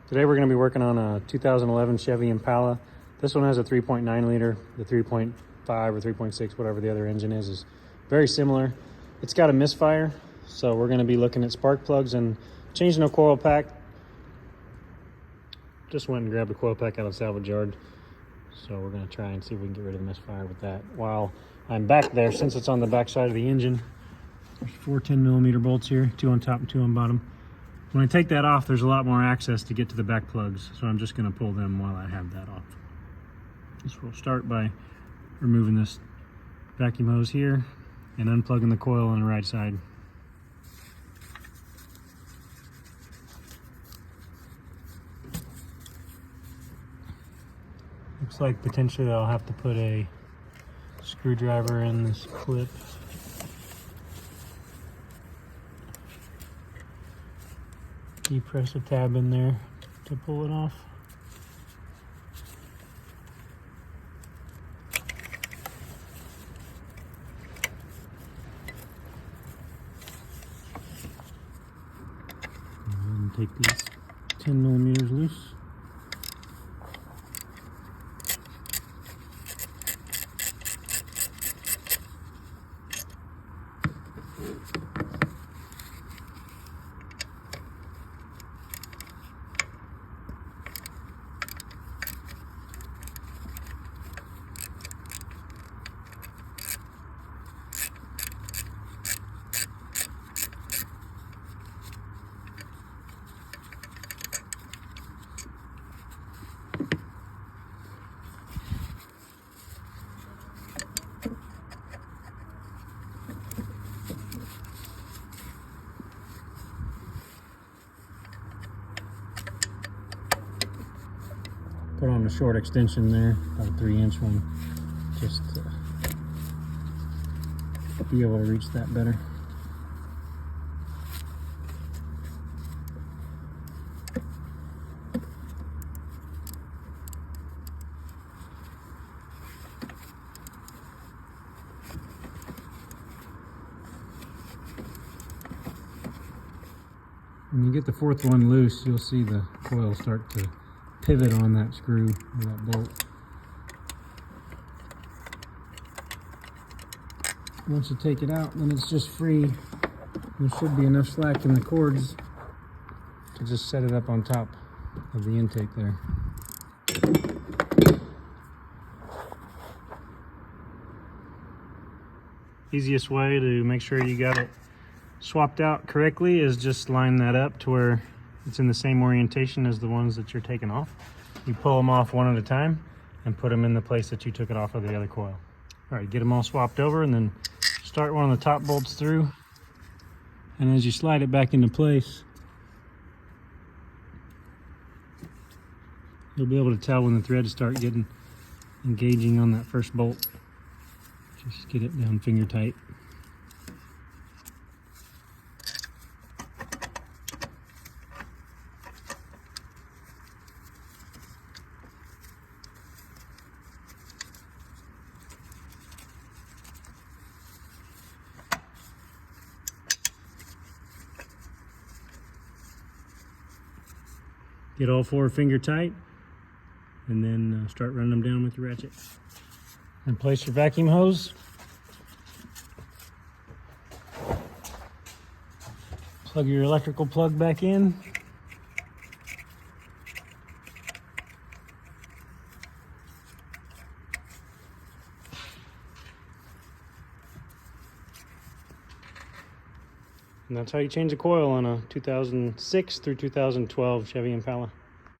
Today we're going to be working on a 2011 Chevy Impala. This one has a 3.9 liter. The 3.5 or 3.6, whatever the other engine is very similar. It's got a misfire, so we're going to be looking at spark plugs and changing a coil pack. Just went and grabbed a coil pack out of the salvage yard, so we're going to try and see if we can get rid of the misfire with that. While I'm back there, since it's on the back side of the engine, there's 4 10mm bolts here, 2 on top and 2 on bottom. When I take that off, there's a lot more access to get to the back plugs, so I'm just going to pull them while I have that off. So we'll start by removing this vacuum hose here and unplugging the coil on the right side. Looks like potentially I'll have to put a screwdriver in this clip. You press a tab in there to pull it off. And take these 10mm loose. Put on a short extension there, about a 3-inch one, just to be able to reach that better. When you get the 4th one loose, you'll see the coil start to pivot on that screw or that bolt. Once you take it out, then it's just free. There should be enough slack in the cords to just set it up on top of the intake there. Easiest way to make sure you got it swapped out correctly is just line that up to where it's in the same orientation as the ones that you're taking off. You pull them off one at a time and put them in the place that you took it off of the other coil. All right, get them all swapped over and then start one of the top bolts through. And as you slide it back into place, you'll be able to tell when the threads start engaging on that first bolt. Just get it down finger tight. Get all 4 finger tight, and then start running them down with your ratchet. And place your vacuum hose. Plug your electrical plug back in. And that's how you change a coil on a 2006 through 2012 Chevy Impala.